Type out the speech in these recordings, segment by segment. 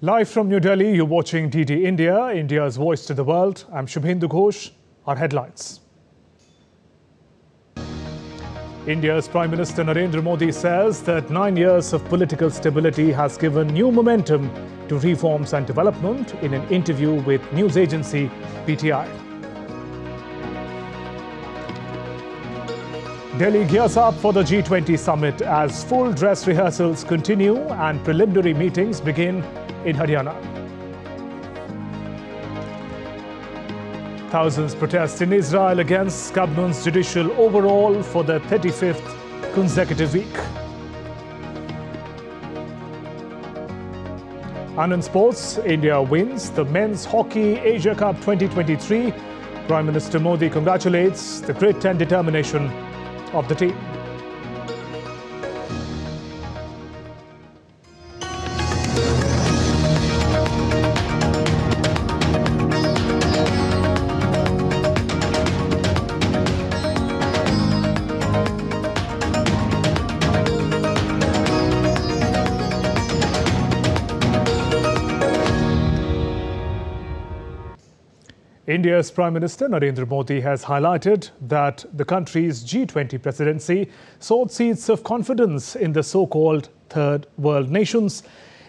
Live from New Delhi, you're watching DD India, India's voice to the world. I'm Shubhendu Ghosh. Our headlines. India's Prime Minister Narendra Modi says that 9 years of political stability has given new momentum to reforms and development in an interview with news agency PTI. Delhi gears up for the G20 Summit as full dress rehearsals continue and preliminary meetings begin in Haryana. Thousands protest in Israel against Gamon's judicial overhaul for the 35th consecutive week. And in sports, India wins the Men's Hockey Asia Cup 2023. Prime Minister Modi congratulates the grit and determination of the team. India's Prime Minister Narendra Modi has highlighted that the country's G20 presidency sowed seeds of confidence in the so-called third world nations.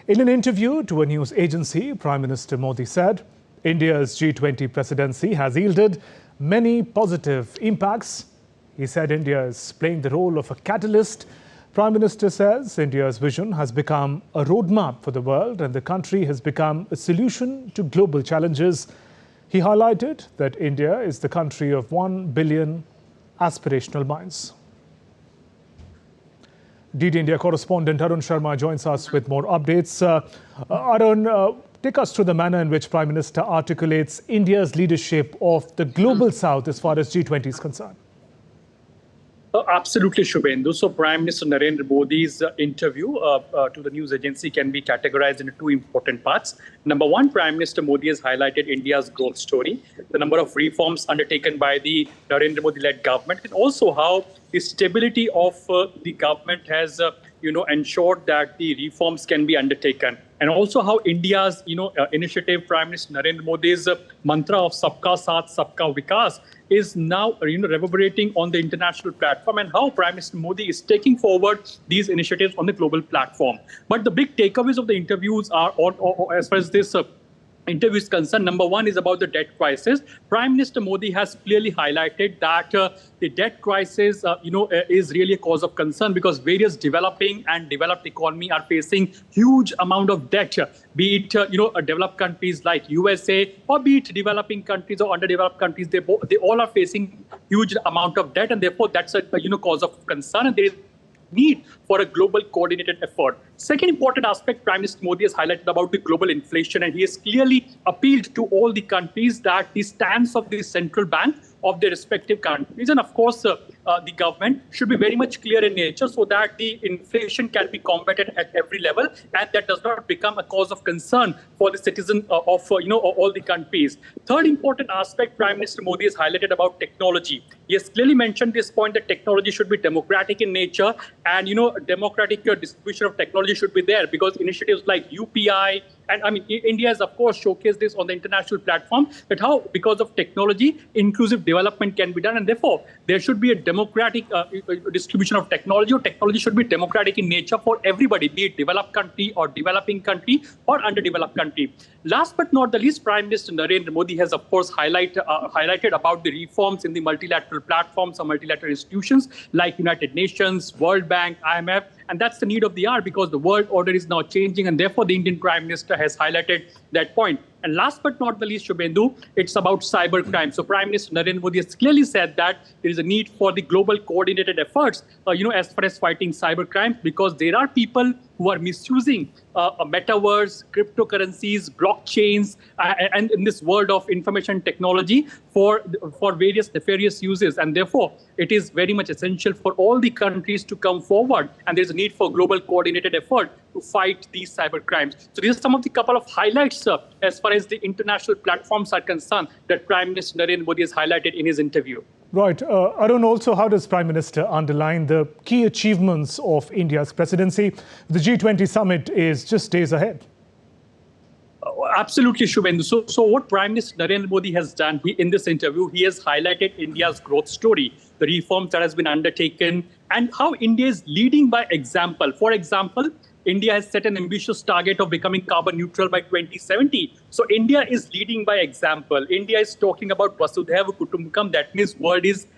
In an interview to a news agency, Prime Minister Modi said, India's G20 presidency has yielded many positive impacts. He said India is playing the role of a catalyst. Prime Minister says India's vision has become a roadmap for the world and the country has become a solution to global challenges. He highlighted that India is the country of 1 billion aspirational minds. DD India correspondent Arun Sharma joins us with more updates. Arun, take us through the manner in which Prime Minister articulates India's leadership of the global south as far as G20 is concerned. Absolutely, Shubhendu. So Prime Minister Narendra Modi's interview to the news agency can be categorized into two important parts. Number one, Prime Minister Modi has highlighted India's growth story, the number of reforms undertaken by the Narendra Modi-led government, and also how the stability of the government has ensured that the reforms can be undertaken. And also how India's initiative, Prime Minister Narendra Modi's mantra of Sabka Saath, Sabka Vikas is now reverberating on the international platform, and how Prime Minister Modi is taking forward these initiatives on the global platform. But the big takeaways of the interviews are, as far as this interview is concerned, number one is about the debt crisis. Prime Minister Modi has clearly highlighted that the debt crisis, is really a cause of concern because various developing and developed economy are facing huge amount of debt, be it developed countries like USA or be it developing countries or underdeveloped countries. They all are facing huge amount of debt, and therefore that's a cause of concern, and there is need for a global coordinated effort. Second important aspect Prime Minister Modi has highlighted about the global inflation, and he has clearly appealed to all the countries that the stance of the central bank of their respective countries, and of course the government should be very much clear in nature so that the inflation can be combated at every level and that does not become a cause of concern for the citizens of all the countries. Third important aspect Prime Minister Modi has highlighted about technology. He has clearly mentioned this point that technology should be democratic in nature, and democratic distribution of technology should be there because initiatives like UPI, and India has of course showcased this on the international platform, that how because of technology inclusive development can be done, and therefore there should be a democratic distribution of technology, or technology should be democratic in nature for everybody, be it developed country or developing country or underdeveloped country. Last but not the least, Prime Minister Narendra Modi has of course highlighted about the reforms in the multilateral platforms or multilateral institutions like United Nations, World Bank, IMF, and that's the need of the hour because the world order is now changing, and therefore the Indian Prime Minister has highlighted that point. And last but not the least, Shubhendu, it's about cybercrime. So Prime Minister Narendra Modi has clearly said that there is a need for the global coordinated efforts, as far as fighting cybercrime, because there are people who are misusing metaverse, cryptocurrencies, blockchains, and in this world of information technology for various nefarious uses. And therefore, it is very much essential for all the countries to come forward, and there is a need for global coordinated effort to fight these cyber crimes. So these are some of the couple of highlights as far as the international platforms are concerned that Prime Minister Narendra Modi has highlighted in his interview. Right. Arun, also, how does Prime Minister underline the key achievements of India's presidency? The G20 Summit is just days ahead. Absolutely, Shubhendu. So what Prime Minister Narendra Modi has done in this interview, he has highlighted India's growth story, the reforms that has been undertaken, and how India is leading by example. For example, India has set an ambitious target of becoming carbon neutral by 2070. So India is leading by example. India is talking about Vasudhaiva Kutumbakam. That means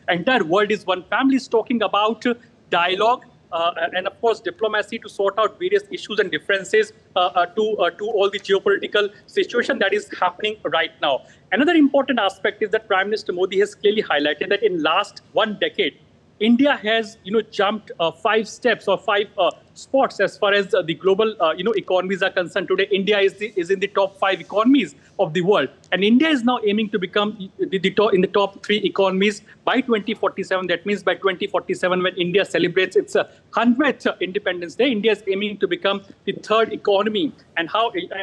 entire world is one family. Is talking about dialogue. And of course, diplomacy to sort out various issues and differences to all the geopolitical situation that is happening right now. Another important aspect is that Prime Minister Modi has clearly highlighted that in last 1 decade, India has, jumped 5 steps or 5 spots as far as the global, economies are concerned. Today, India is in the top 5 economies of the world, and India is now aiming to become in the top 3 economies by 2047. That means by 2047, when India celebrates its 100th Independence Day, India is aiming to become the 3rd economy. And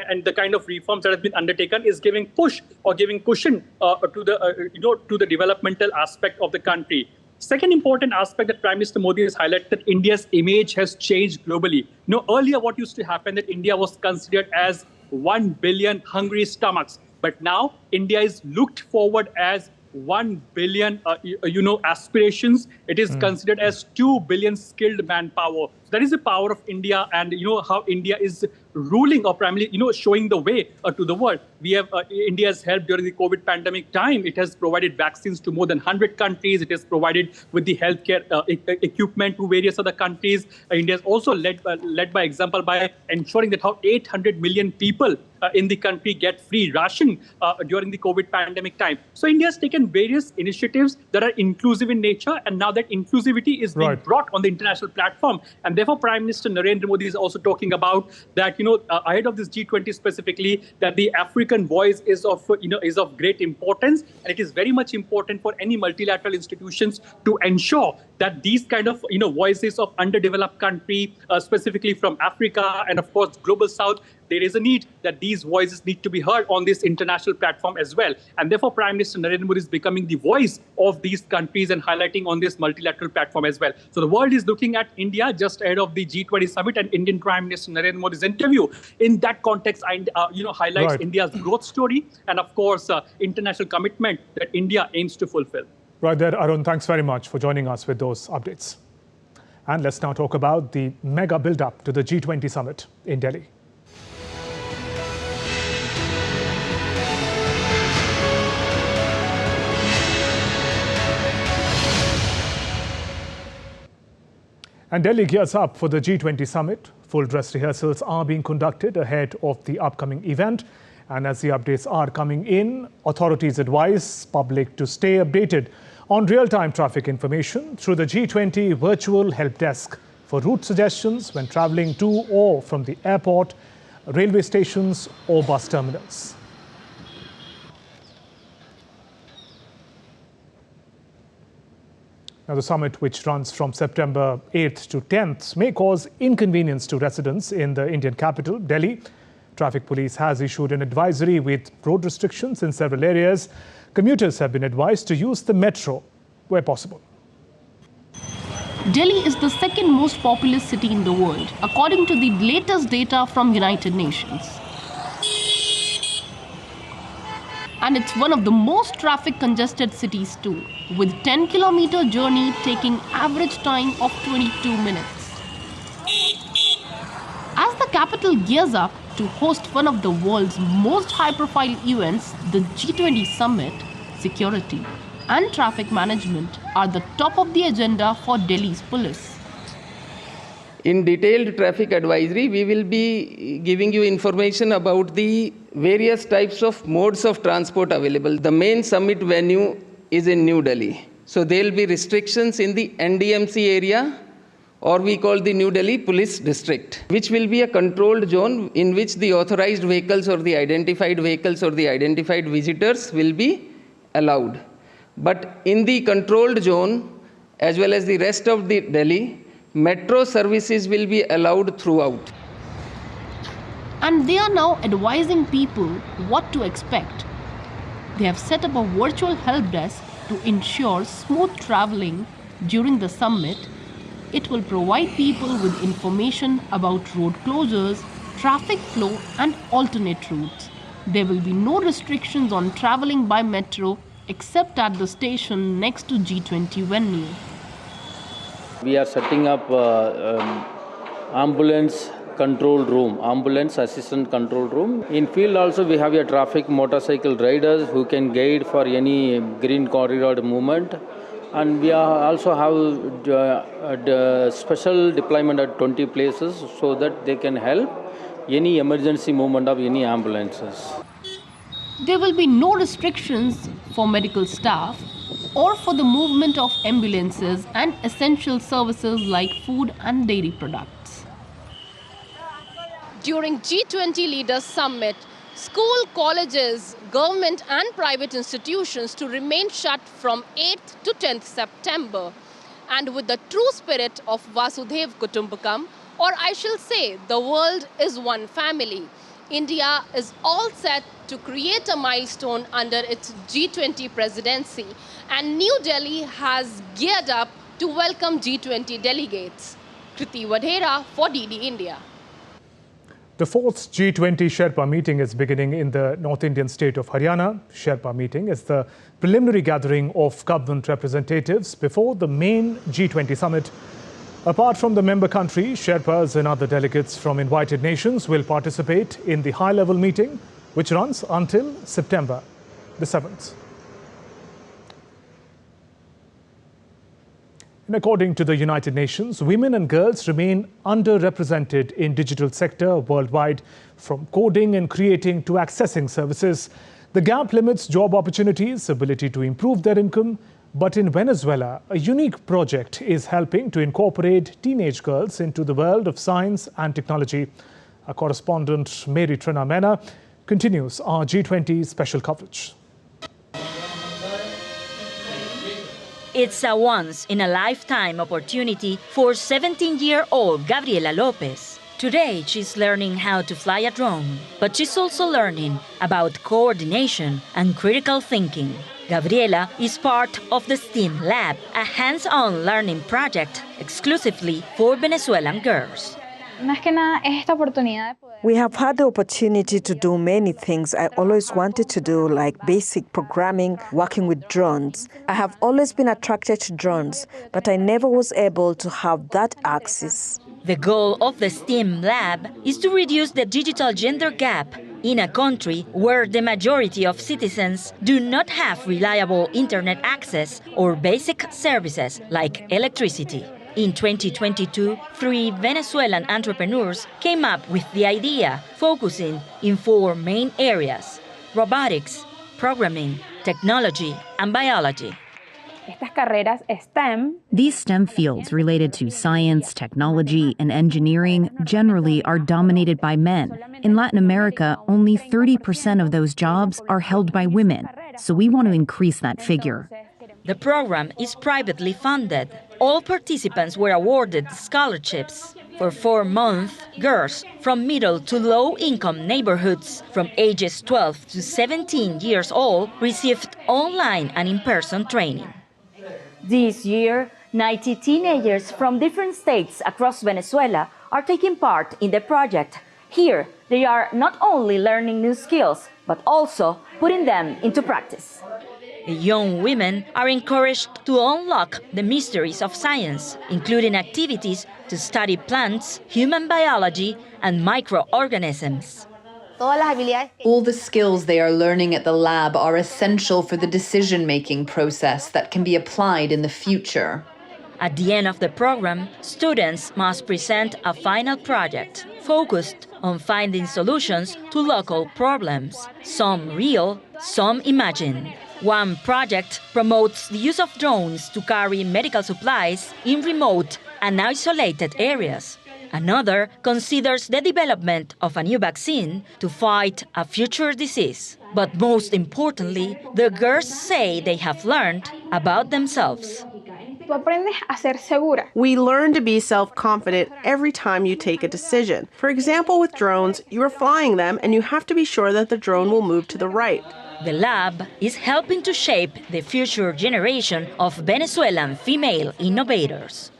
and the kind of reforms that have been undertaken is giving push or giving cushion to the developmental aspect of the country. Second important aspect that Prime Minister Modi has highlighted, that India's image has changed globally. Earlier what used to happen, that India was considered as 1 billion hungry stomachs, but now India is looked forward as 1 billion, aspirations. It is considered as 2 billion skilled manpower. So that is the power of India, and how India is ruling, or primarily, showing the way to the world. We have India's help during the COVID pandemic time. It has provided vaccines to more than 100 countries. It has provided with the healthcare equipment to various other countries. India has also led by example by ensuring that how 800 million people in the country get free ration during the COVID pandemic time. So India has taken various initiatives that are inclusive in nature, and now that inclusivity is being brought on the international platform. And therefore, Prime Minister Narendra Modi is also talking about that, ahead of this G20 specifically, that the African voice is of great importance, and it is very much important for any multilateral institutions to ensure that these kind of voices of underdeveloped country, specifically from Africa and of course global South, there is a need that these voices need to be heard on this international platform as well. And therefore, Prime Minister Narendra Modi is becoming the voice of these countries and highlighting on this multilateral platform as well. So the world is looking at India just ahead of the G20 Summit, and Indian Prime Minister Narendra Modi's interview in that context, highlights India's growth story and of course, international commitment that India aims to fulfill. Right there, Arun, thanks very much for joining us with those updates. And let's now talk about the mega build-up to the G20 Summit in Delhi. And Delhi gears up for the G20 Summit. Full dress rehearsals are being conducted ahead of the upcoming event. And as the updates are coming in, authorities advise public to stay updated on real-time traffic information through the G20 virtual help desk for route suggestions when traveling to or from the airport, railway stations or bus terminals. Now, the summit, which runs from September 8th to 10th, may cause inconvenience to residents in the Indian capital, Delhi. Traffic police has issued an advisory with road restrictions in several areas. Commuters have been advised to use the metro where possible. Delhi is the second most populous city in the world, according to the latest data from United Nations. And it's one of the most traffic congested cities too, with 10-kilometer journey taking average time of 22 minutes. As the capital gears up to host one of the world's most high-profile events, the G20 Summit, security and traffic management are the top of the agenda for Delhi's police. In detailed traffic advisory, we will be giving you information about the various types of modes of transport available. The main summit venue is in New Delhi. So there will be restrictions in the NDMC area, or we call the New Delhi Police District, which will be a controlled zone in which the authorized vehicles or the identified visitors will be allowed. But in the controlled zone, as well as the rest of the Delhi, metro services will be allowed throughout. And they are now advising people what to expect. They have set up a virtual help desk to ensure smooth traveling during the summit. It will provide people with information about road closures, traffic flow and alternate routes. There will be no restrictions on traveling by metro except at the station next to G20 venue. We are setting up ambulance control room, ambulance assistant control room. In field also we have a traffic motorcycle riders who can guide for any green corridor movement. And we also have the special deployment at 20 places so that they can help any emergency movement of any ambulances. There will be no restrictions for medical staff or for the movement of ambulances and essential services like food and dairy products. During G20 Leaders Summit, school, colleges, government and private institutions to remain shut from 8th to 10th September. And with the true spirit of Vasudhaiv Kutumbakam, or I shall say, the world is one family, India is all set to create a milestone under its G20 presidency, and New Delhi has geared up to welcome G20 delegates. Kriti Vadhera for DD India. The fourth G20 Sherpa meeting is beginning in the North Indian state of Haryana. Sherpa meeting is the preliminary gathering of government representatives before the main G20 summit. Apart from the member countries, Sherpas and other delegates from invited nations will participate in the high-level meeting, which runs until September the 7th. And according to the United Nations, women and girls remain underrepresented in digital sector worldwide, from coding and creating to accessing services. The gap limits job opportunities, ability to improve their income. But in Venezuela, a unique project is helping to incorporate teenage girls into the world of science and technology. Our correspondent Mary Trina Mena continues our G20 special coverage. It's a once-in-a-lifetime opportunity for 17-year-old Gabriela Lopez. Today, she's learning how to fly a drone, but she's also learning about coordination and critical thinking. Gabriela is part of the STEAM Lab, a hands-on learning project exclusively for Venezuelan girls. We have had the opportunity to do many things I always wanted to do, like basic programming, working with drones. I have always been attracted to drones, but I never was able to have that access. The goal of the STEAM Lab is to reduce the digital gender gap in a country where the majority of citizens do not have reliable internet access or basic services like electricity. In 2022, 3 Venezuelan entrepreneurs came up with the idea, focusing in 4 main areas: robotics, programming, technology, and biology. These STEM fields related to science, technology, and engineering generally are dominated by men. In Latin America, only 30% of those jobs are held by women, so we want to increase that figure. The program is privately funded. All participants were awarded scholarships. For 4 months, girls from middle to low-income neighborhoods from ages 12 to 17 years old received online and in-person training. This year, 90 teenagers from different states across Venezuela are taking part in the project. Here, they are not only learning new skills, but also putting them into practice. The young women are encouraged to unlock the mysteries of science, including activities to study plants, human biology, and microorganisms. All the skills they are learning at the lab are essential for the decision-making process that can be applied in the future. At the end of the program, students must present a final project focused on finding solutions to local problems, some real, some imagined. One project promotes the use of drones to carry medical supplies in remote and isolated areas. Another considers the development of a new vaccine to fight a future disease. But most importantly, the girls say they have learned about themselves. We learn to be self-confident every time you take a decision. For example, with drones, you are flying them and you have to be sure that the drone will move to the right. The lab is helping to shape the future generation of Venezuelan female innovators.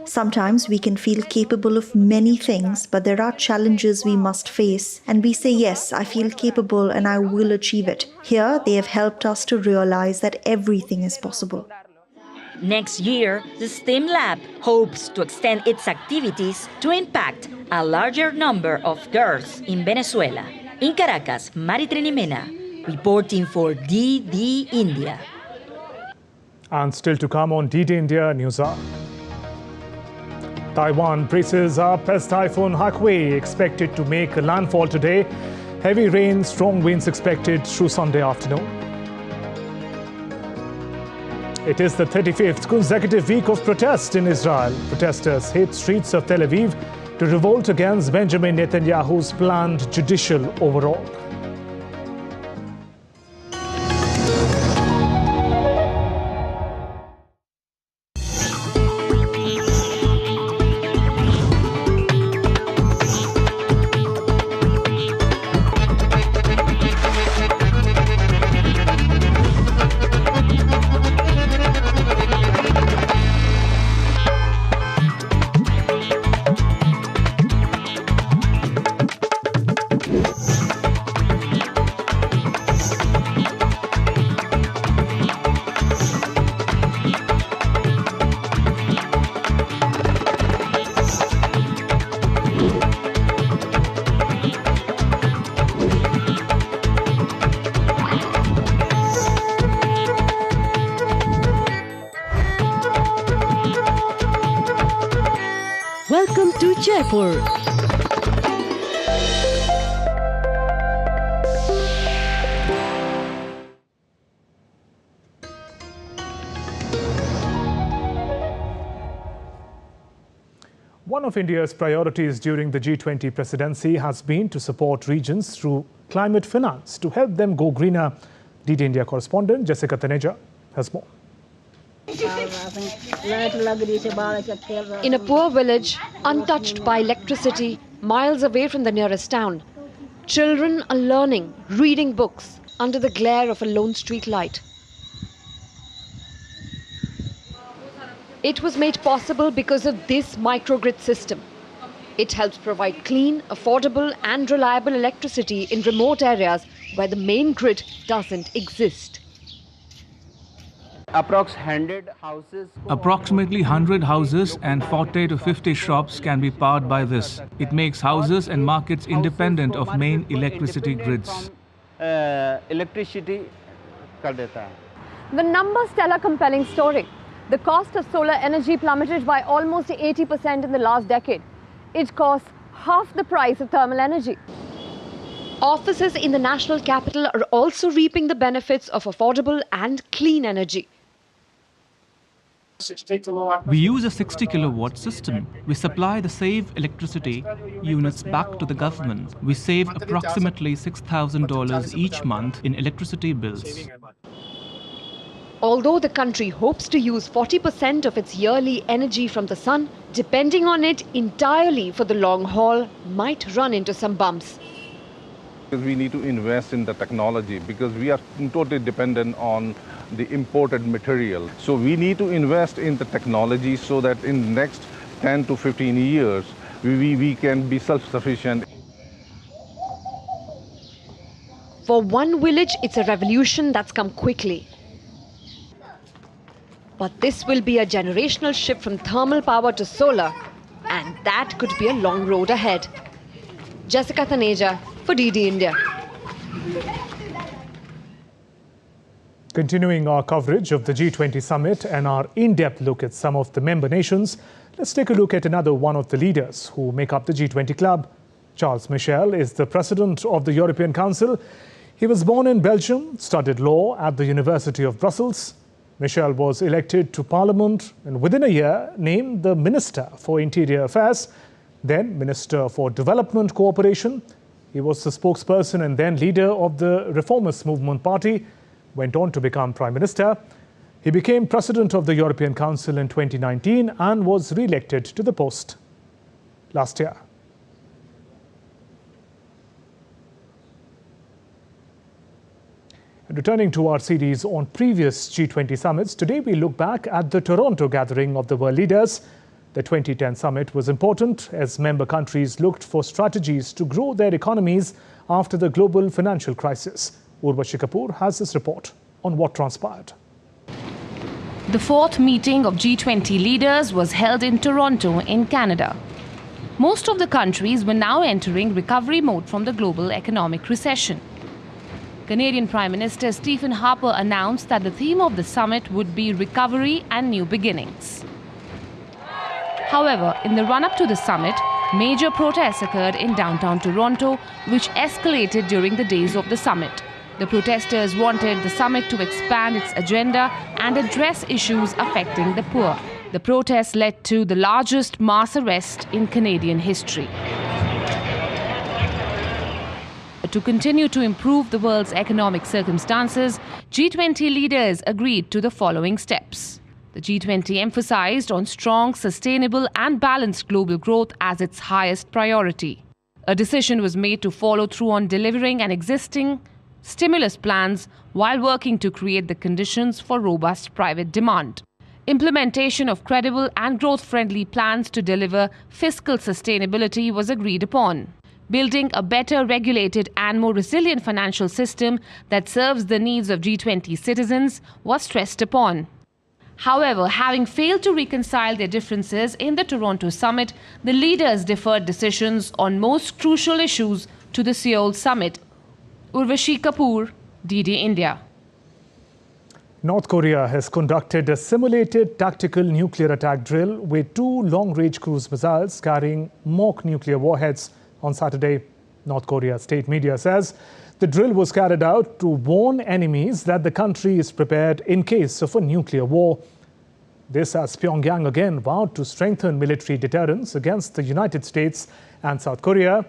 Sometimes we can feel capable of many things, but there are challenges we must face. And we say, yes, I feel capable and I will achieve it. Here, they have helped us to realize that everything is possible. Next year, the STEM Lab hopes to extend its activities to impact a larger number of girls in Venezuela. In Caracas, Maritrini Mena, reporting for DD India. And still to come on DD India News Hour. Taiwan braces up as Typhoon Hakwei expected to make a landfall today. Heavy rain, strong winds expected through Sunday afternoon. It is the 35th consecutive week of protest in Israel. Protesters hit streets of Tel Aviv to revolt against Benjamin Netanyahu's planned judicial overhaul. Welcome to Jaipur. One of India's priorities during the G20 presidency has been to support regions through climate finance to help them go greener. DD India correspondent Jessica Taneja has more. In a poor village, untouched by electricity, miles away from the nearest town, children are learning, reading books under the glare of a lone street light. It was made possible because of this microgrid system. It helps provide clean, affordable and reliable electricity in remote areas where the main grid doesn't exist. Approximately 100 houses and 40 to 50 shops can be powered by this. It makes houses and markets independent of main electricity grids. The numbers tell a compelling story. The cost of solar energy plummeted by almost 80% in the last decade. It costs half the price of thermal energy. Offices in the national capital are also reaping the benefits of affordable and clean energy. We use a 60 kilowatt system. We supply the saved electricity units back to the government. We save approximately $6,000 each month in electricity bills. Although the country hopes to use 40% of its yearly energy from the sun, depending on it entirely for the long haul might run into some bumps. We need to invest in the technology because we are totally dependent on the imported material. So we need to invest in the technology so that in the next 10 to 15 years, we can be self-sufficient. For one village, it's a revolution that's come quickly. But this will be a generational shift from thermal power to solar, and that could be a long road ahead. Jessica Taneja for DD India. Continuing our coverage of the G20 Summit and our in-depth look at some of the member nations, let's take a look at another one of the leaders who make up the G20 club. Charles Michel is the president of the European Council. He was born in Belgium, studied law at the University of Brussels. Michel was elected to Parliament and within a year named the Minister for Interior Affairs, then Minister for Development Cooperation. He was the spokesperson and then leader of the Reformist Movement Party, went on to become Prime Minister. He became President of the European Council in 2019 and was re-elected to the post last year. Returning to our series on previous G20 summits, today we look back at the Toronto gathering of the world leaders. The 2010 summit was important as member countries looked for strategies to grow their economies after the global financial crisis. Urvashi Kapoor has this report on what transpired. The fourth meeting of G20 leaders was held in Toronto in Canada. Most of the countries were now entering recovery mode from the global economic recession. Canadian Prime Minister Stephen Harper announced that the theme of the summit would be recovery and new beginnings. However, in the run-up to the summit, major protests occurred in downtown Toronto, which escalated during the days of the summit. The protesters wanted the summit to expand its agenda and address issues affecting the poor. The protests led to the largest mass arrest in Canadian history. To continue to improve the world's economic circumstances, G20 leaders agreed to the following steps. The G20 emphasized on strong, sustainable and balanced global growth as its highest priority. A decision was made to follow through on delivering an existing stimulus plans while working to create the conditions for robust private demand. Implementation of credible and growth-friendly plans to deliver fiscal sustainability was agreed upon. Building a better regulated and more resilient financial system that serves the needs of G20 citizens was stressed upon. However, having failed to reconcile their differences in the Toronto summit, the leaders deferred decisions on most crucial issues to the Seoul summit. Urvashi Kapoor, DD India. North Korea has conducted a simulated tactical nuclear attack drill with 2 long-range cruise missiles carrying mock nuclear warheads on Saturday. North Korea's state media says the drill was carried out to warn enemies that the country is prepared in case of a nuclear war. This as Pyongyang again vowed to strengthen military deterrence against the United States and South Korea.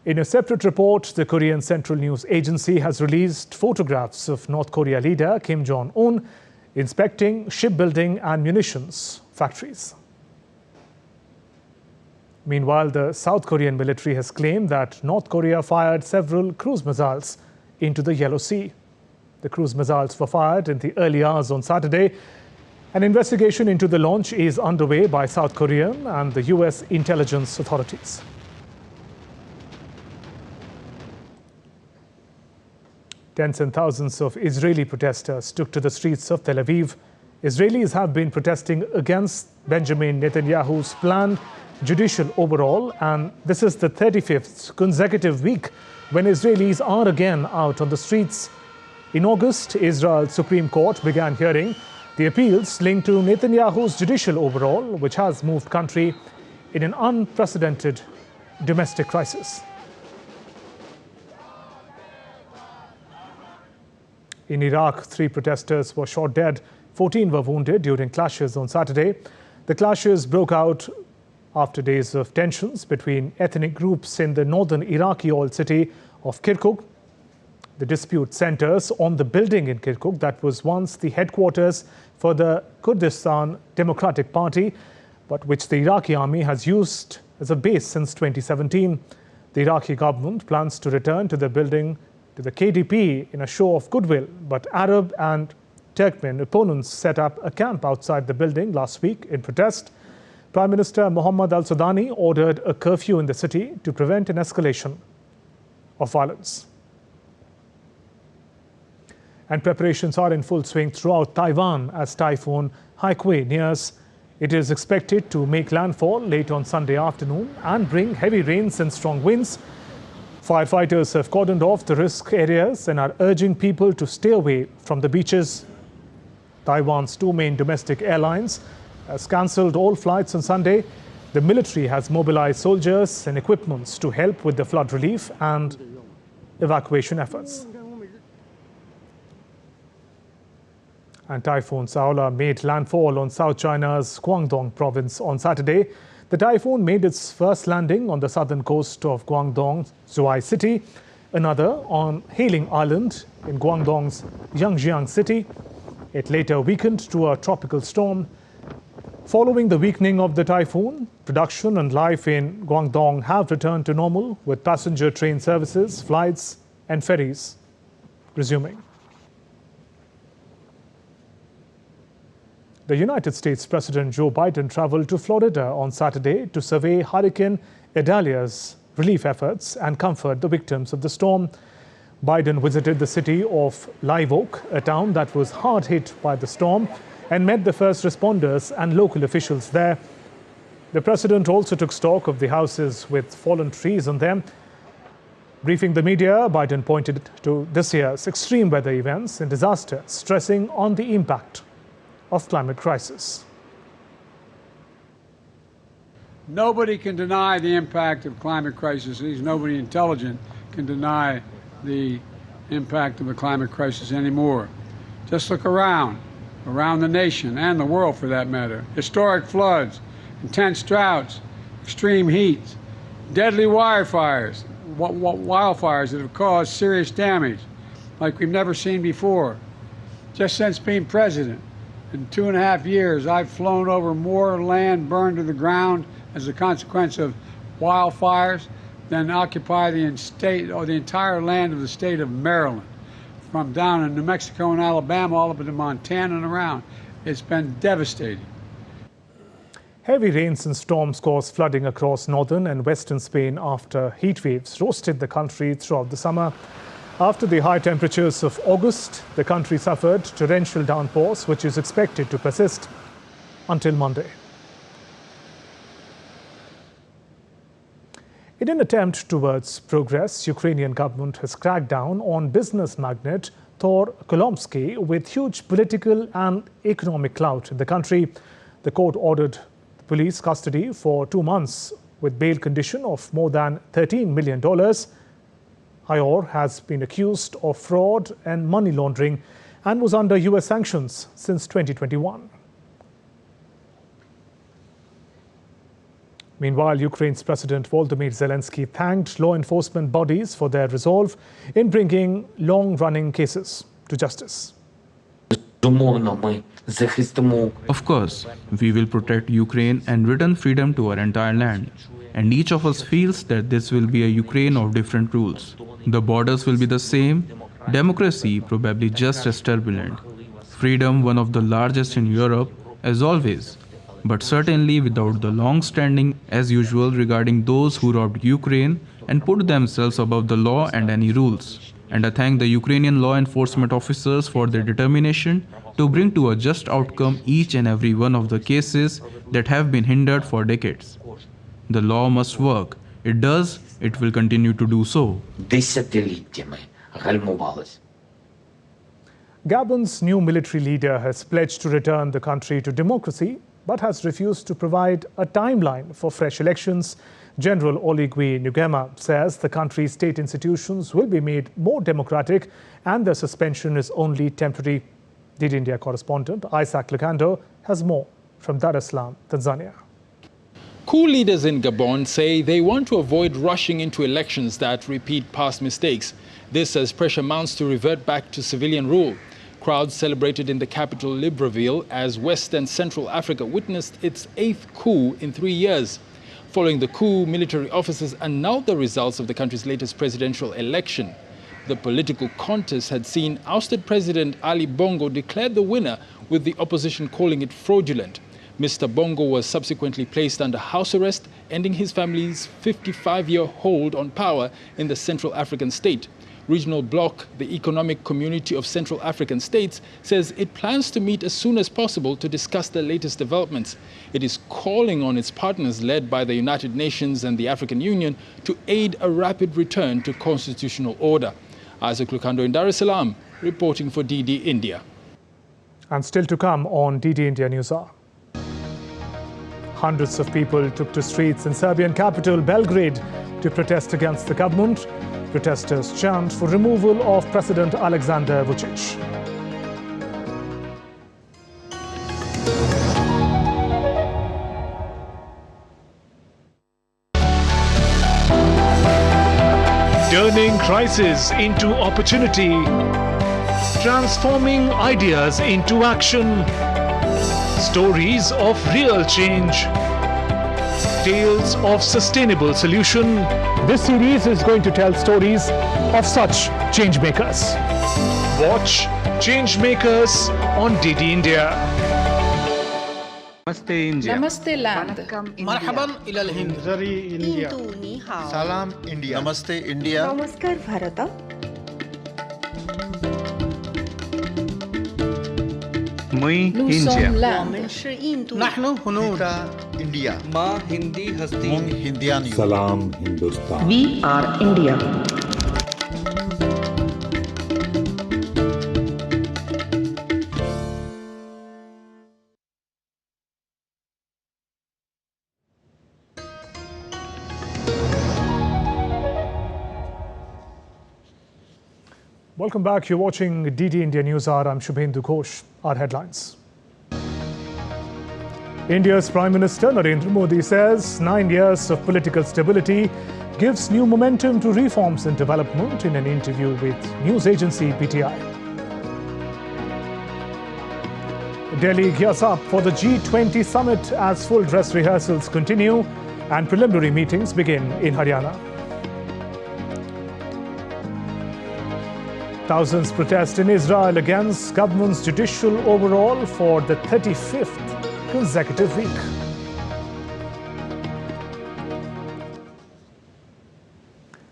In a separate report, the Korean Central News Agency has released photographs of North Korea leader Kim Jong-un inspecting shipbuilding and munitions factories. Meanwhile, the South Korean military has claimed that North Korea fired several cruise missiles into the Yellow Sea. The cruise missiles were fired in the early hours on Saturday. An investigation into the launch is underway by South Korean and the US intelligence authorities. Tens and thousands of Israeli protesters took to the streets of Tel Aviv. Israelis have been protesting against Benjamin Netanyahu's planned judicial overhaul, and this is the 35th consecutive week when Israelis are again out on the streets. In August, Israel's Supreme Court began hearing the appeals linked to Netanyahu's judicial overhaul, which has moved country in an unprecedented domestic crisis. In Iraq, 3 protesters were shot dead, 14 were wounded during clashes on Saturday. The clashes broke out after days of tensions between ethnic groups in the northern Iraqi oil city of Kirkuk. The dispute centers on the building in Kirkuk that was once the headquarters for the Kurdistan Democratic Party, but which the Iraqi army has used as a base since 2017. The Iraqi government plans to return to the building to the KDP in a show of goodwill, but Arab and Turkmen opponents set up a camp outside the building last week in protest. Prime Minister Mohammad al-Sudani ordered a curfew in the city to prevent an escalation of violence. And preparations are in full swing throughout Taiwan as Typhoon Haikui nears. It is expected to make landfall late on Sunday afternoon and bring heavy rains and strong winds. Firefighters have cordoned off the risk areas and are urging people to stay away from the beaches. Taiwan's 2 main domestic airlines has cancelled all flights on Sunday. The military has mobilized soldiers and equipments to help with the flood relief and evacuation efforts. And Typhoon Saola made landfall on South China's Guangdong province on Saturday. The typhoon made its first landing on the southern coast of Guangdong's Zhuhai city, another on Hailing Island in Guangdong's Yangjiang city. It later weakened to a tropical storm. Following the weakening of the typhoon, production and life in Guangdong have returned to normal, with passenger train services, flights and ferries resuming. The United States President Joe Biden traveled to Florida on Saturday to survey Hurricane Idalia's relief efforts and comfort the victims of the storm. Biden visited the city of Live Oak, a town that was hard hit by the storm, and met the first responders and local officials there. The president also took stock of the houses with fallen trees on them. Briefing the media, Biden pointed to this year's extreme weather events and disasters, stressing on the impact of climate crisis. Nobody can deny the impact of climate crisis. Nobody intelligent can deny the impact of the climate crisis anymore. Just look around the nation and the world for that matter. Historic floods, intense droughts, extreme heat, deadly wildfires that have caused serious damage like we've never seen before. Just since being president, in 2.5 years, I've flown over more land burned to the ground as a consequence of wildfires than occupy the entire land of the state of Maryland, from down in New Mexico and Alabama all up into Montana and around. It's been devastating. Heavy rains and storms caused flooding across northern and western Spain after heat waves roasted the country throughout the summer. After the high temperatures of August, the country suffered torrential downpours, which is expected to persist until Monday. In an attempt towards progress, Ukrainian government has cracked down on business magnate Thor Kolomsky with huge political and economic clout in the country. The court ordered police custody for 2 months with bail condition of more than $13 million. Ior has been accused of fraud and money laundering and was under US sanctions since 2021. Meanwhile, Ukraine's President Volodymyr Zelensky thanked law enforcement bodies for their resolve in bringing long-running cases to justice. Of course, we will protect Ukraine and return freedom to our entire land. And each of us feels that this will be a Ukraine of different rules. The borders will be the same, democracy probably just as turbulent. Freedom one of the largest in Europe, as always, but certainly without the long-standing as usual regarding those who robbed Ukraine and put themselves above the law and any rules. And I thank the Ukrainian law enforcement officers for their determination to bring to a just outcome each and every one of the cases that have been hindered for decades. The law must work. It does, it will continue to do so. Gabon's new military leader has pledged to return the country to democracy, but has refused to provide a timeline for fresh elections. General Oligui Nguema says the country's state institutions will be made more democratic and the suspension is only temporary. DD India correspondent Isaac Lucando has more from Dar es Salaam, Tanzania. Coup leaders in Gabon say they want to avoid rushing into elections that repeat past mistakes. This as pressure mounts to revert back to civilian rule. Crowds celebrated in the capital Libreville as West and Central Africa witnessed its 8th coup in 3 years. Following the coup, military officers annulled the results of the country's latest presidential election. The political contest had seen ousted President Ali Bongo declared the winner, with the opposition calling it fraudulent. Mr. Bongo was subsequently placed under house arrest, ending his family's 55-year hold on power in the Central African state. Regional bloc, the Economic Community of Central African States, says it plans to meet as soon as possible to discuss the latest developments. It is calling on its partners led by the United Nations and the African Union to aid a rapid return to constitutional order. Isaac Lucando in Dar es Salaam, reporting for DD India. And still to come on DD India News Hour. Hundreds of people took to streets in Serbian capital Belgrade to protest against the government. Protesters chant for removal of President Alexander Vučić. Turning crisis into opportunity, transforming ideas into action. Stories of real change, tales of sustainable solution. This series is going to tell stories of such changemakers. Watch Changemakers on DD India. Namaste India. Namaste land. Marhaban ila al-Hind. Zari India. Salam India. Namaste India. Namaskar Bharata. Mui Nous India. sommes land. Nahnu Hunud. India. Ma Hindi Hasti. Mung Hindian. Salam Hindustan. We are India. Welcome back. You're watching DD India News Hour. I'm Shubhendu Ghosh. Our headlines. India's Prime Minister Narendra Modi says 9 years of political stability gives new momentum to reforms and development in an interview with news agency PTI. Delhi gears up for the G20 Summit as full dress rehearsals continue and preliminary meetings begin in Haryana. Thousands protest in Israel against government's judicial overhaul for the 35th consecutive week.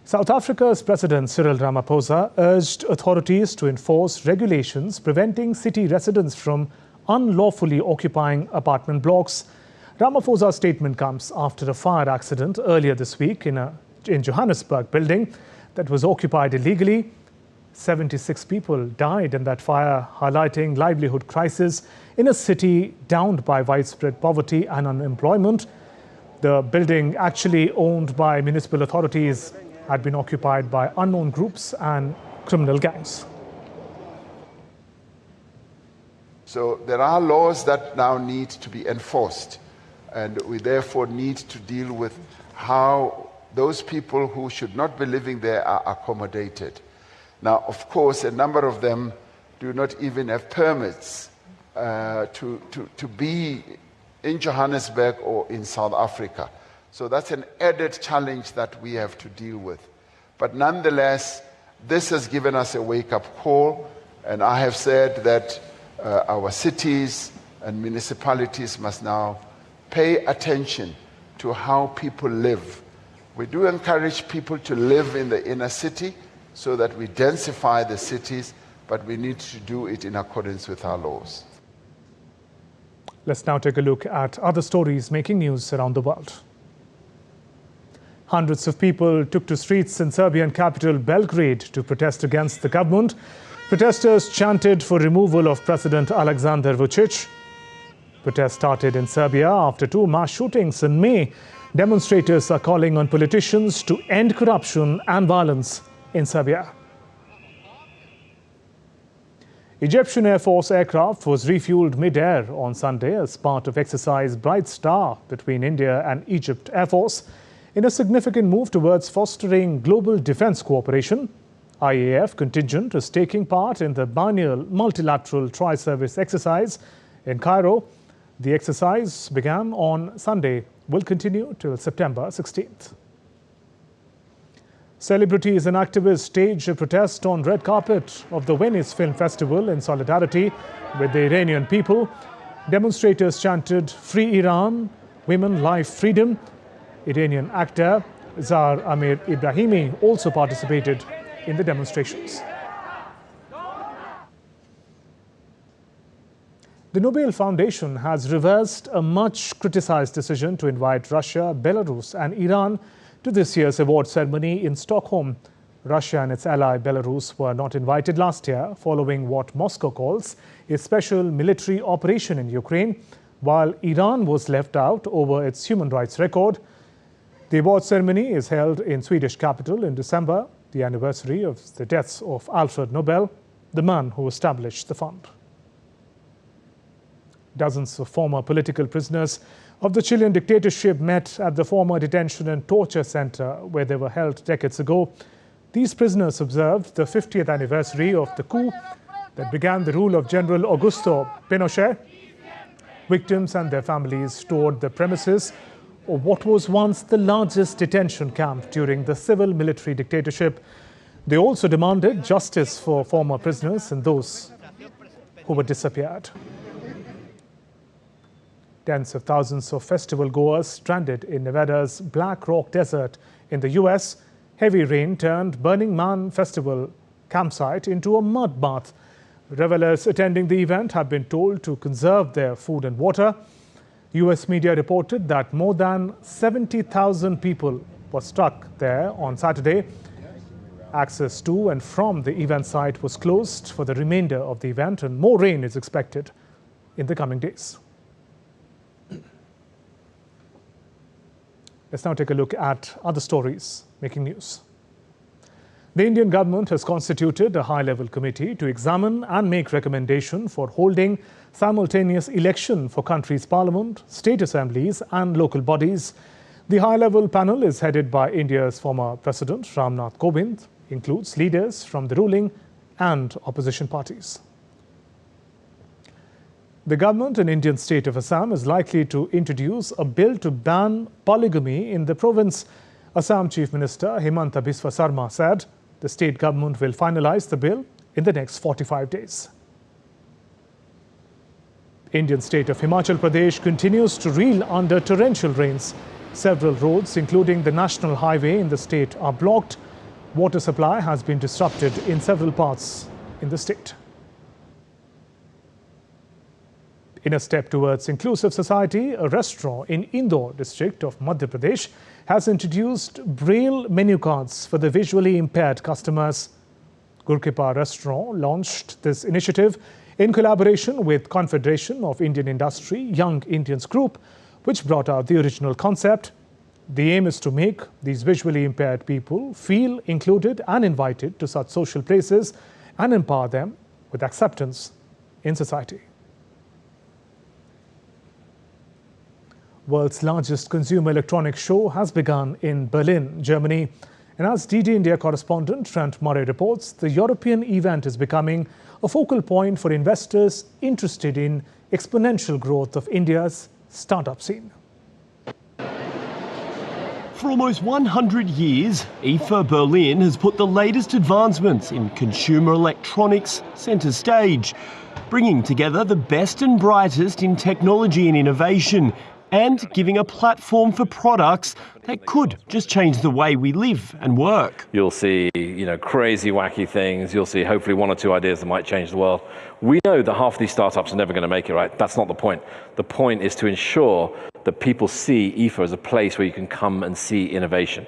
South Africa's President Cyril Ramaphosa urged authorities to enforce regulations preventing city residents from unlawfully occupying apartment blocks. Ramaphosa's statement comes after a fire accident earlier this week in Johannesburg building that was occupied illegally. 76 people died in that fire, highlighting livelihood crisis in a city downed by widespread poverty and unemployment. The building, actually owned by municipal authorities, had been occupied by unknown groups and criminal gangs. So there are laws that now need to be enforced, and we therefore need to deal with how those people who should not be living there are accommodated. Now, of course, a number of them do not even have permits to be in Johannesburg or in South Africa. So that's an added challenge that we have to deal with. But nonetheless, this has given us a wake-up call, and I have said that our cities and municipalities must now pay attention to how people live. We do encourage people to live in the inner city, so that we densify the cities, but we need to do it in accordance with our laws. Let's now take a look at other stories making news around the world. Hundreds of people took to streets in Serbian capital Belgrade to protest against the government. Protesters chanted for removal of President Aleksandar Vučić. Protests started in Serbia after 2 mass shootings in May. Demonstrators are calling on politicians to end corruption and violence in Serbia. Egyptian Air Force aircraft was refueled mid-air on Sunday as part of exercise Bright Star between India and Egypt Air Force in a significant move towards fostering global defense cooperation. IAF contingent is taking part in the biennial multilateral tri-service exercise in Cairo. The exercise began on Sunday, will continue till September 16th. Celebrities and activists staged a protest on red carpet of the Venice Film Festival in solidarity with the Iranian people. Demonstrators chanted, "Free Iran, women, life, freedom." Iranian actor Zar Amir Ibrahimi also participated in the demonstrations. The Nobel Foundation has reversed a much criticized decision to invite Russia, Belarus and Iran to this year's award ceremony in Stockholm. Russia and its ally Belarus were not invited last year following what Moscow calls a special military operation in Ukraine, while Iran was left out over its human rights record. The award ceremony is held in Swedish capital in December, the anniversary of the deaths of Alfred Nobel, the man who established the fund. Dozens of former political prisoners of the Chilean dictatorship met at the former detention and torture center where they were held decades ago. These prisoners observed the 50th anniversary of the coup that began the rule of General Augusto Pinochet. Victims and their families toured the premises of what was once the largest detention camp during the civil-military dictatorship. They also demanded justice for former prisoners and those who were disappeared. Tens of thousands of festival goers stranded in Nevada's Black Rock Desert in the US. Heavy rain turned Burning Man Festival campsite into a mud bath. Revelers attending the event have been told to conserve their food and water. US media reported that more than 70,000 people were stuck there on Saturday. Access to and from the event site was closed for the remainder of the event, and more rain is expected in the coming days. Let's now take a look at other stories making news. The Indian government has constituted a high-level committee to examine and make recommendation for holding simultaneous election for country's parliament, state assemblies and local bodies. The high-level panel is headed by India's former President Ramnath Kovind, includes leaders from the ruling and opposition parties. The government in Indian state of Assam is likely to introduce a bill to ban polygamy in the province. Assam Chief Minister Himanta Biswa Sarma said the state government will finalize the bill in the next 45 days. Indian state of Himachal Pradesh continues to reel under torrential rains. Several roads, including the national highway in the state, are blocked. Water supply has been disrupted in several parts in the state. In a step towards inclusive society, a restaurant in Indore district of Madhya Pradesh has introduced Braille menu cards for the visually impaired customers. Gurkripa Restaurant launched this initiative in collaboration with Confederation of Indian Industry Young Indians Group, which brought out the original concept. The aim is to make these visually impaired people feel included and invited to such social places and empower them with acceptance in society. World's largest consumer electronics show has begun in Berlin, Germany. And as DD India correspondent Trent Murray reports, the European event is becoming a focal point for investors interested in exponential growth of India's startup scene. For almost 100 years, IFA Berlin has put the latest advancements in consumer electronics centre stage, bringing together the best and brightest in technology and innovation, and giving a platform for products that could just change the way we live and work. You'll see, crazy, wacky things. You'll see hopefully one or two ideas that might change the world. We know that half of these startups are never going to make it, right? That's not the point. The point is to ensure that people see IFA as a place where you can come and see innovation.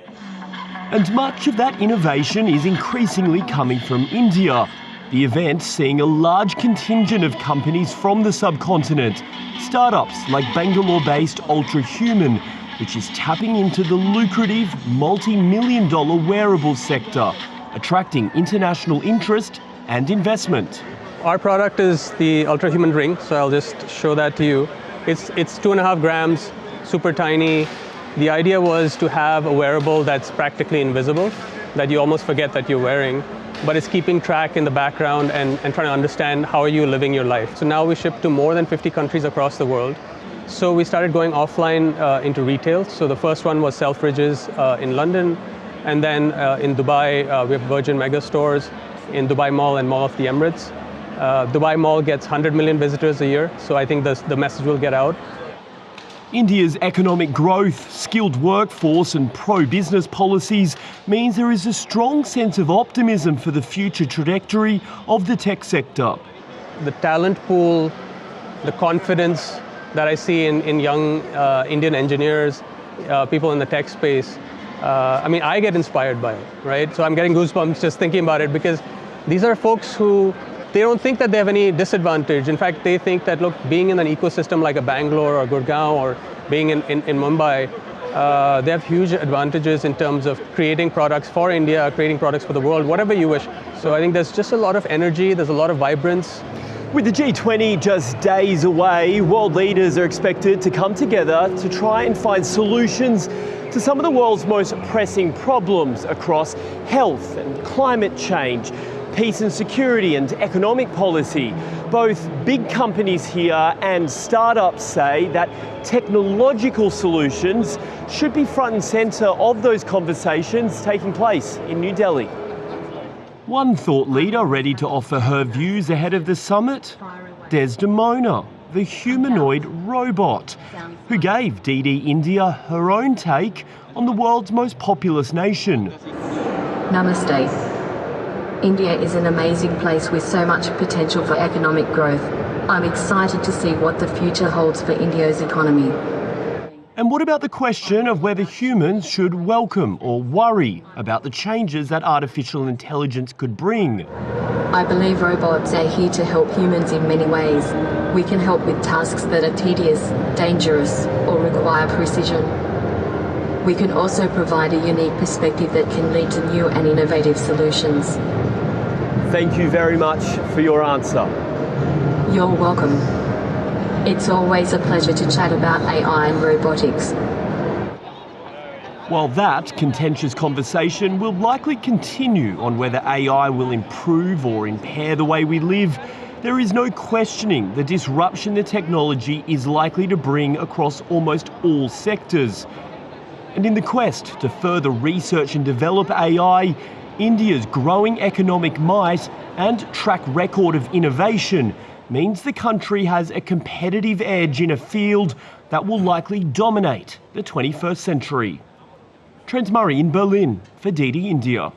And much of that innovation is increasingly coming from India. The event seeing a large contingent of companies from the subcontinent. Startups like Bangalore-based Ultrahuman, which is tapping into the lucrative multi-million-dollar wearables sector, attracting international interest and investment. Our product is the Ultrahuman ring, so I'll just show that to you. It's 2.5 grams, super tiny. The idea was to have a wearable that's practically invisible, that you almost forget that you're wearing, but it's keeping track in the background and trying to understand how are you living your life. So now we ship to more than 50 countries across the world. So we started going offline into retail. So the first one was Selfridges in London, and then in Dubai we have Virgin Mega Stores in Dubai Mall and Mall of the Emirates. Dubai Mall gets 100 million visitors a year, so I think the message will get out. India's economic growth, skilled workforce and pro-business policies means there is a strong sense of optimism for the future trajectory of the tech sector. The talent pool, the confidence that I see in young Indian engineers, people in the tech space, I get inspired by it, right? So I'm getting goosebumps just thinking about it, because these are folks who they don't think that they have any disadvantage. In fact, they think that, look, being in an ecosystem like a Bangalore or Gurgaon or being in Mumbai, they have huge advantages in terms of creating products for India, creating products for the world, whatever you wish. So I think there's just a lot of energy, there's a lot of vibrance. With the G20 just days away, world leaders are expected to come together to try and find solutions to some of the world's most pressing problems across health and climate change, peace and security and economic policy. Both big companies here and startups say that technological solutions should be front and centre of those conversations taking place in New Delhi. One thought leader ready to offer her views ahead of the summit, Desdemona. the humanoid robot, who gave DD India her own take on the world's most populous nation. Namaste. India is an amazing place with so much potential for economic growth. I'm excited to see what the future holds for India's economy. And what about the question of whether humans should welcome or worry about the changes that artificial intelligence could bring? I believe robots are here to help humans in many ways. We can help with tasks that are tedious, dangerous, or require precision. We can also provide a unique perspective that can lead to new and innovative solutions. Thank you very much for your answer. You're welcome. It's always a pleasure to chat about AI and robotics. While that contentious conversation will likely continue on whether AI will improve or impair the way we live, there is no questioning the disruption the technology is likely to bring across almost all sectors. And in the quest to further research and develop AI, India's growing economic might and track record of innovation means the country has a competitive edge in a field that will likely dominate the 21st century. Trent Murray in Berlin for DD India.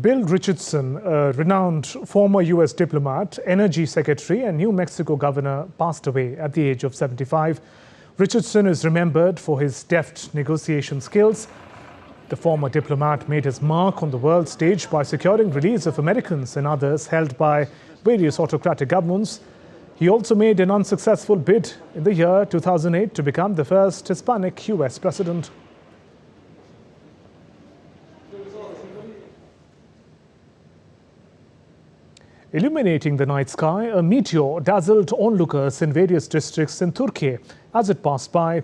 Bill Richardson, a renowned former US diplomat, energy secretary and New Mexico governor, passed away at the age of 75. Richardson is remembered for his deft negotiation skills. The former diplomat made his mark on the world stage by securing release of Americans and others held by various autocratic governments. He also made an unsuccessful bid in the year 2008 to become the first Hispanic US president. Illuminating the night sky, a meteor dazzled onlookers in various districts in Turkey as it passed by.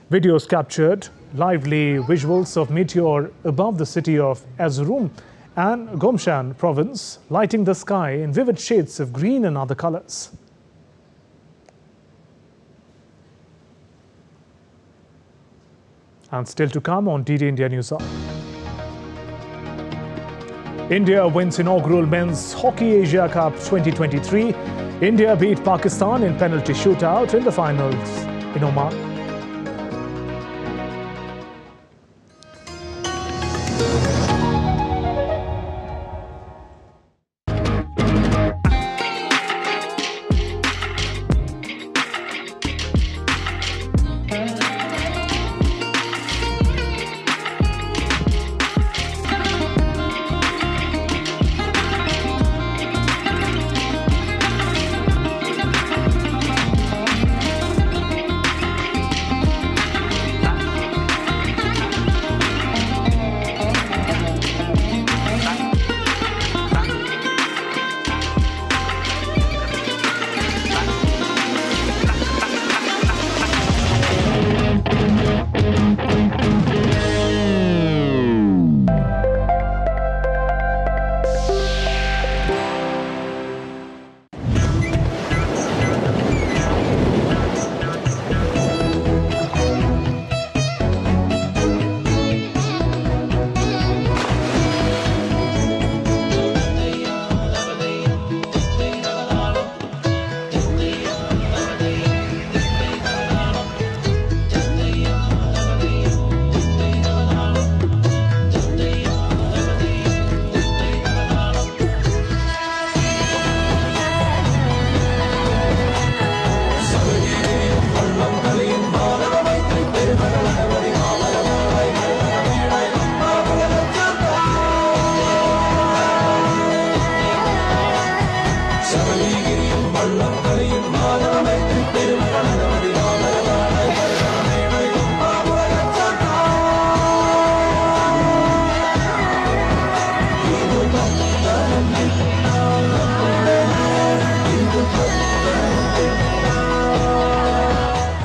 Videos captured lively visuals of Meteor above the city of Erzurum and Gomshan province, lighting the sky in vivid shades of green and other colors. And still to come on DD India News Hour. India wins inaugural Men's Hockey Asia Cup 2023. India beat Pakistan in penalty shootout in the finals in Oman.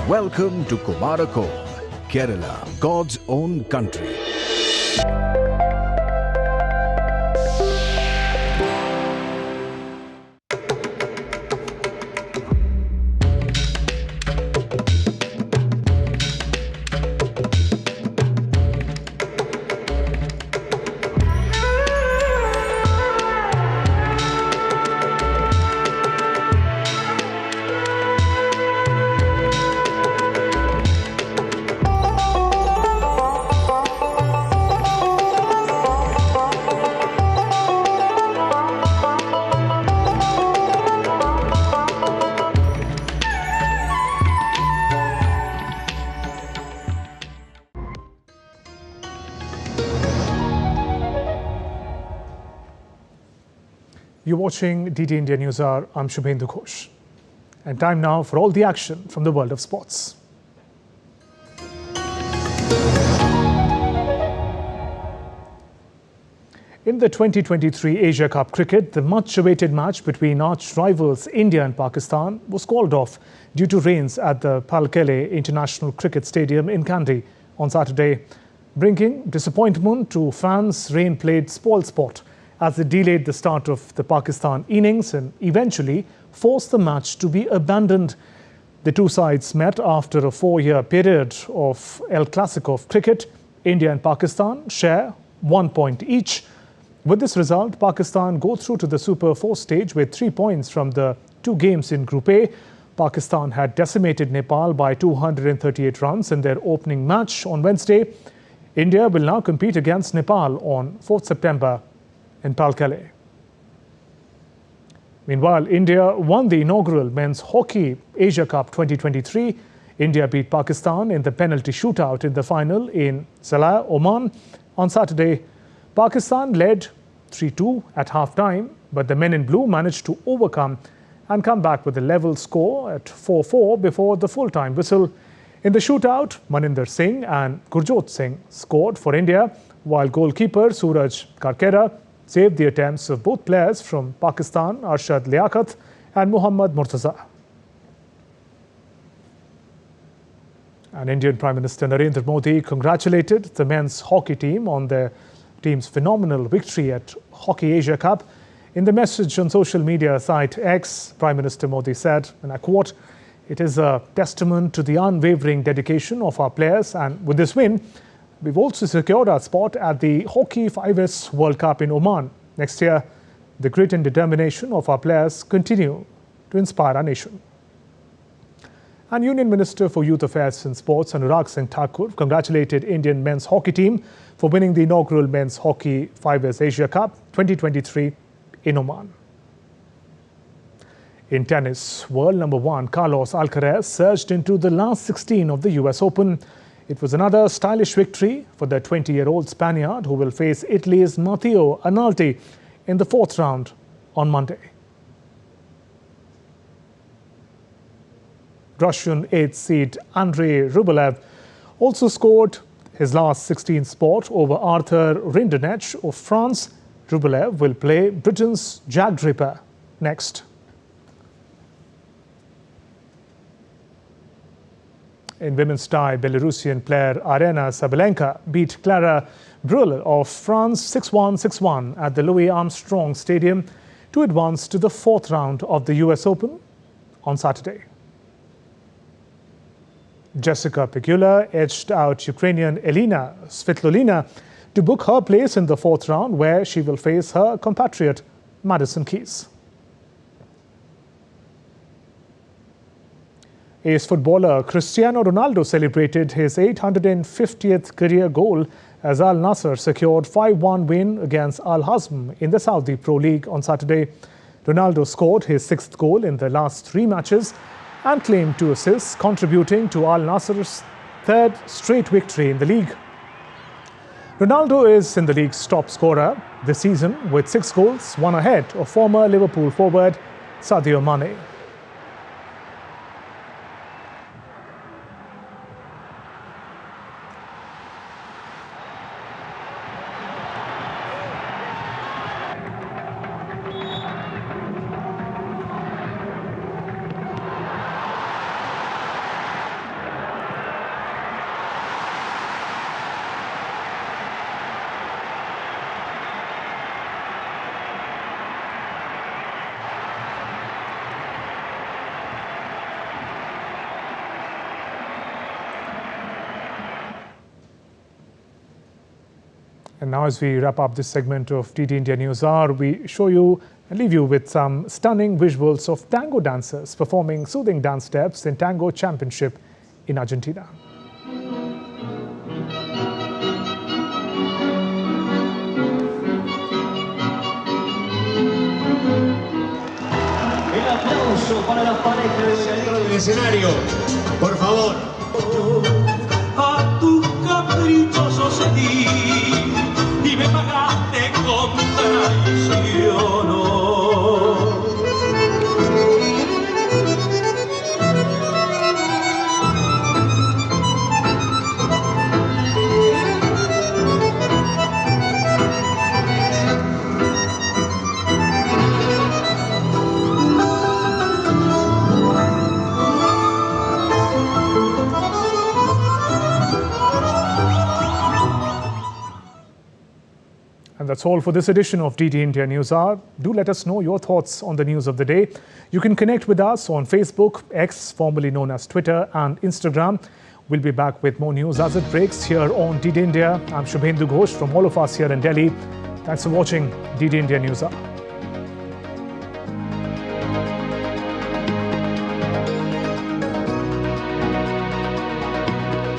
Welcome to Kumarakom, Kerala, God's own country. You're watching DD India News Hour. I'm Shubhendu Ghosh. And time now for all the action from the world of sports. In the 2023 Asia Cup cricket, the much-awaited match between arch-rivals India and Pakistan was called off due to rains at the Palkele International Cricket Stadium in Kandy on Saturday. Bringing disappointment to fans, rain played spoil sport as it delayed the start of the Pakistan innings and eventually forced the match to be abandoned. The two sides met after a 4-year period of El Clasico of cricket. India and Pakistan share 1 point each. With this result, Pakistan go through to the Super 4 stage with 3 points from the 2 games in Group A. Pakistan had decimated Nepal by 238 runs in their opening match on Wednesday. India will now compete against Nepal on 4th September in Palkele. Meanwhile, India won the inaugural Men's Hockey Asia Cup 2023. India beat Pakistan in the penalty shootout in the final in Salah, Oman on Saturday. Pakistan led 3-2 at half-time, but the men in blue managed to overcome and come back with a level score at 4-4 before the full-time whistle. In the shootout, Maninder Singh and Gurjot Singh scored for India, while goalkeeper Suraj Karkera saved the attempts of both players from Pakistan, Arshad Liaquat and Muhammad Murtaza. And Indian Prime Minister Narendra Modi congratulated the men's hockey team on their team's phenomenal victory at Hockey Asia Cup. In the message on social media site X, Prime Minister Modi said, and I quote, "It is a testament to the unwavering dedication of our players, and with this win, we've also secured our spot at the Hockey 5S World Cup in Oman next year. The grit and determination of our players continue to inspire our nation." And Union Minister for Youth Affairs and Sports Anurag Singh Thakur congratulated Indian men's hockey team for winning the inaugural Men's Hockey 5S Asia Cup 2023 in Oman. In tennis, world number 1 Carlos Alcaraz surged into the last 16 of the US Open. It was another stylish victory for the 20-year-old Spaniard who will face Italy's Matteo Analti in the 4th round on Monday. Russian 8th seed Andrei Rublev also scored his last 16th spot over Arthur Rinderknech of France. Rublev will play Britain's Jack Draper next. In women's tie, Belarusian player Arena Sabalenka beat Clara Breuil of France 6-1, 6-1 at the Louis Armstrong Stadium to advance to the 4th round of the US Open on Saturday. Jessica Pegula edged out Ukrainian Elena Svitolina to book her place in the 4th round, where she will face her compatriot Madison Keys. Ace footballer Cristiano Ronaldo celebrated his 850th career goal as Al Nassr secured 5-1 win against Al Hazm in the Saudi Pro League on Saturday. Ronaldo scored his 6th goal in the last 3 matches and claimed 2 assists, contributing to Al Nassr's 3rd straight victory in the league. Ronaldo is in the league's top scorer this season with 6 goals, 1 ahead of former Liverpool forward Sadio Mane. And now, as we wrap up this segment of DD India News Hour, we show you and leave you with some stunning visuals of tango dancers performing soothing dance steps in Tango Championship in Argentina. El aplauso para las parejas del centro del escenario, por favor. A tus caprichosos cedí y me pagaste con traición. And that's all for this edition of DD India News Hour. Do let us know your thoughts on the news of the day. You can connect with us on Facebook, X, formerly known as Twitter, and Instagram. We'll be back with more news as it breaks here on DD India. I'm Shubhendu Ghosh from all of us here in Delhi. Thanks for watching DD India News Hour.